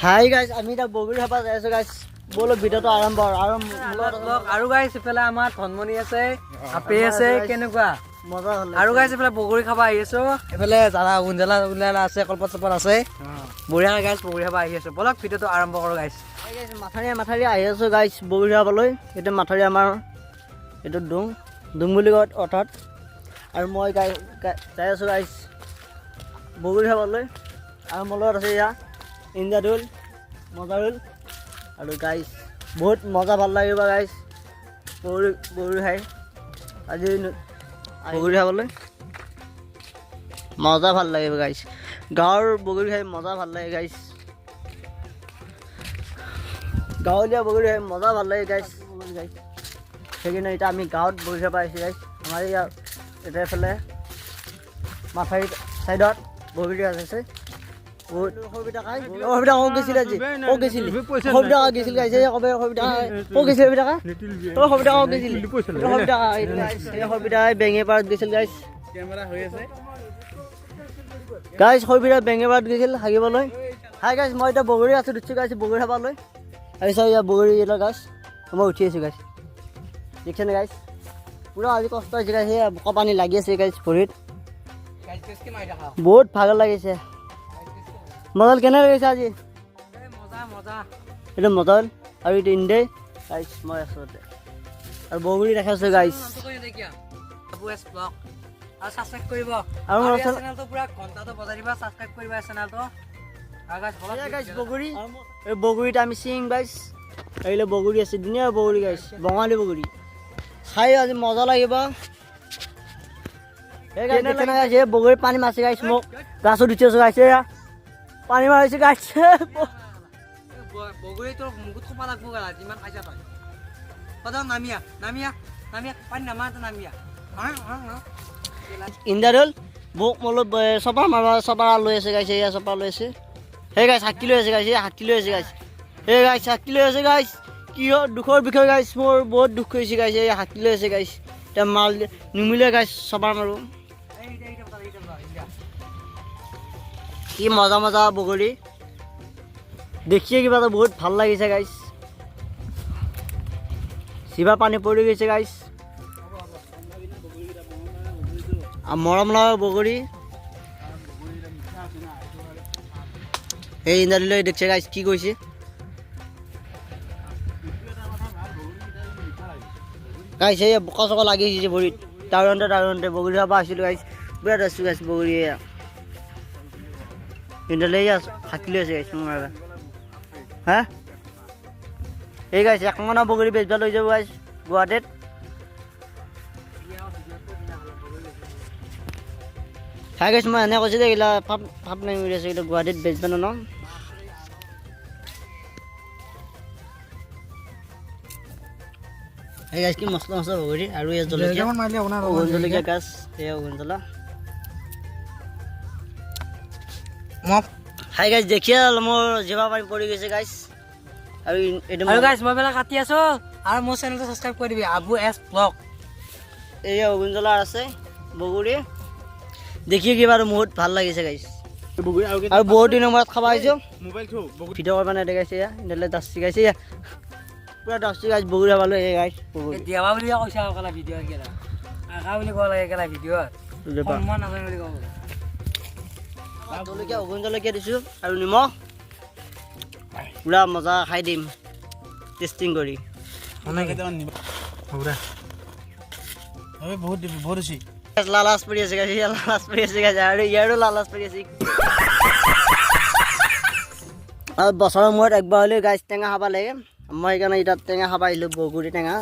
Hi guys, আমি এটা বগুড়ি খাবা যাই আছো গাইস। বলো ভিডিওটো আৰম্ভ আৰু গাইস এফালে আমাৰ ধনমণি আছে, আপে আছে, কেনেকুৱা মজা হ'ল। আৰু গাইস এফালে বগুড়ি খাবা আহি আছো, এফালে জালা গুঞ্জালা উলালা আছে, কলপাত চপাত আছে, বঢ়িয়া গাইস বগুড়ি খাবা আহি আছো। বলক ভিডিওটো আৰম্ভ কৰো গাইস। গাইস মাথাৰি আহি আছো গাইস বগুড়ি খাবলৈ। এটা মাথাৰি আমাৰ এটা দুং বুলি কয় অৰ্থাৎ। আৰু মই যাই আছো গাইস বগুড়ি খাবলৈ। আৰু মোৰ লগত আছে ইয়া ইন্দ্ৰাদুল, মজাৰুল আৰু গাইস বহুত মজা ভাল লাগিব গাইস বগুড়ি খাই। আজি বগুড়ি খাবলৈ মজা ভাল লাগিব গাইস। গাঁৱৰ বগুড়ি খাই মজা ভাল লাগে গাইস। গাঁৱলীয়া বগুড়ি খাই মজা ভাল লাগে গাইস। সেইকাৰণে এতিয়া আমি গাঁৱত বগুড়ি খাব আহিছোঁ গাইস। আমাৰ ইয়াৰ এতিয়া এইফালে মাথাৰি চাইডত বগুড়ি আছে। বহুত অসুবিধা গৈছিল আজি গৈছিল অসুবিধা গৈছিল গাইছে অসুবিধা গৈছিল অসুবিধা বেঙে পাৰত গৈছিল গাইছ। গাইছ সবিধা বেঙে পাৰত গৈছিল হাগিবলৈ। হাই গাইছ, মই এতিয়া বগুড়ি আছো, উঠিছোঁ গাইছ বগুড়ি খাবলৈ। আৰু চাই ইয়াৰ বগুড়ি এটা গাছ মই উঠি আছোঁ গাইছ। দেখিছেনে গাইছ? পুৰা আজি কষ্ট হৈছে গাইছ। বোকা পানী লাগি আছে গাইছ ভৰিত, বহুত ভাগৰ লাগিছে। মজল কেনে লাগিছে আজি? এইটো মজল আৰু এইটো ইণ্ডে গাইছ। মই আছোঁ আৰু বগুড়ি দেখাইছো গাইছ। বগুড়িত আমি চিং গাইছ। আহিলে বগুড়ি আছে, ধুনীয়া বগুড়ি গাইছ, বঙালী বগুড়ি খাই আজি মজা লাগিব। বগুড়ি পানী মাছে গাইছ, মোক গাছত উঠি আছো গাইছে, পানী মাৰিছে গাইছে। বগুড়ি তোৰ মুখত খোপা লাগব গা, যিমান খাইছা তই সদায় নামিয়া পানী নামাতে নামিয়া। ইন্দ্ৰাদুল মোক মলত চপা মাৰবা চপা লৈ আছে গাইছে। এয়া চপা লৈ আছে। সেই গাইছ হাতী লৈ আছে গাইছে, হাতী লৈ আছে গাইছ। সেই গাইছ হাতী লৈ আছে গাইছ। কিহৰ দুখৰ বিষয়ে গাইছ, মোৰ বহুত দুখ হৈছে গাইছে। এই হাতী লৈ আছে গাইছ, এতিয়া মাল নিমিলে গাইছ চপা মাৰো। কি মজা মজা বগুড়ি দেখিয়ে কিবা এটা বহুত ভাল লাগিছে গাইছ। জিভা পানী পৰি গৈছে গাইছ। মৰম লগা বগুড়ি এই ইন্দ্ৰাদুলে দেখিছে গাইছ কি কৈছে। গাইছ এই বোকা চকা লাগি আহিছে ভৰিত। টাউনতে বগুড়ি খাব আহিছিলোঁ গাইছ। বিৰাট আছোঁ গাইছ বগুড়ি। ইন্দ্ৰাদুলে হাতী লৈ আছে গাইছ মোৰ হা। এই গাইছ একমানৰ বগুড়ি বেচবা লৈ যাব গাইছ গুৱাহাটীত। খাই গাইছ মই এনে কৈছোঁ যে এইগিলা পাপ নাই কৰি আছোঁ, এইটো গুৱাহাটীত বেচবা ন। এই গাছ কি মছলা বগুড়ি আৰু এই জলকীয়া জলকীয়া গাছ, এয়া জ্বলা। হাই গাইছ দেখিয়ে মোৰ জিভা পানী পৰি গৈছে গাইছ। আৰু গাইছ মই পেলাই কাটি আছো, আৰু মোৰ চেনেলটো ছাবস্ক্ৰাইব কৰি দিবি, আবু এছ ব্লগ। এয়া জ্বলা আছে বগুড়ি দেখি কিবা বহুত ভাল লাগিছে গাইছ। আৰু বহুত দিনৰ মূৰত খাব আহিছোঁ ভিডিঅ' কৰিব নাই দেখাইছে। এয়া ইণ্ডালে দাচি গাইছে, পুৰা দাচি গাইছ বগুড়ি খাবলৈ। এই গাইছ দিয়াবা বুলি কৈছা অকলা ভিডিঅ' কেলা আকা বুলি ক'ব লাগে কেলা ভিডিঅ'ত সন্মান নাজানে বুলি ক'ব। জলকীয়া জলকীয়া দিছোঁ আৰু নিমখ, পুৰা মজা খাই দিম টেষ্টিং কৰি। লালাচ পৰি আছে গাইছ, লালাচ পৰি আছে গাইছ, আৰু ইয়াৰো লালাচ পৰি আছে। আৰু বছৰৰ মূৰত একবাৰ হ'লেও গাইছ টেঙা খাব লাগে। মই সেইকাৰণে এতিয়া টেঙা খাব আহিলোঁ, বগুড়ি টেঙা।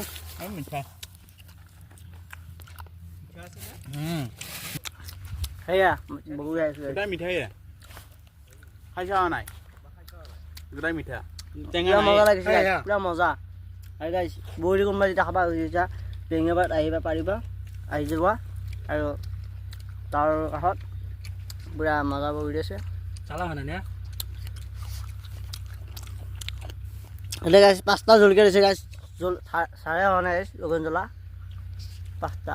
সেয়া বগুড়ি আহিছোঁ মিঠাই খাইছা নাই, মিঠা মজা লাগিছে পুৰা মজা। আৰু গাইছ বগুড়ি কোনোবা যেতিয়া খাব খুজিছা বেঙে পাৰত আহিবা পাৰিবা, আহি যাবা। আৰু তাৰ কাষত পুৰা মজা বগুড়ি আছে। এতিয়া গাইছ 5টা জলকীয়া দিছে গাইছ, চাৰে হোৱা নাই গাইছ জ্বলা 5টা।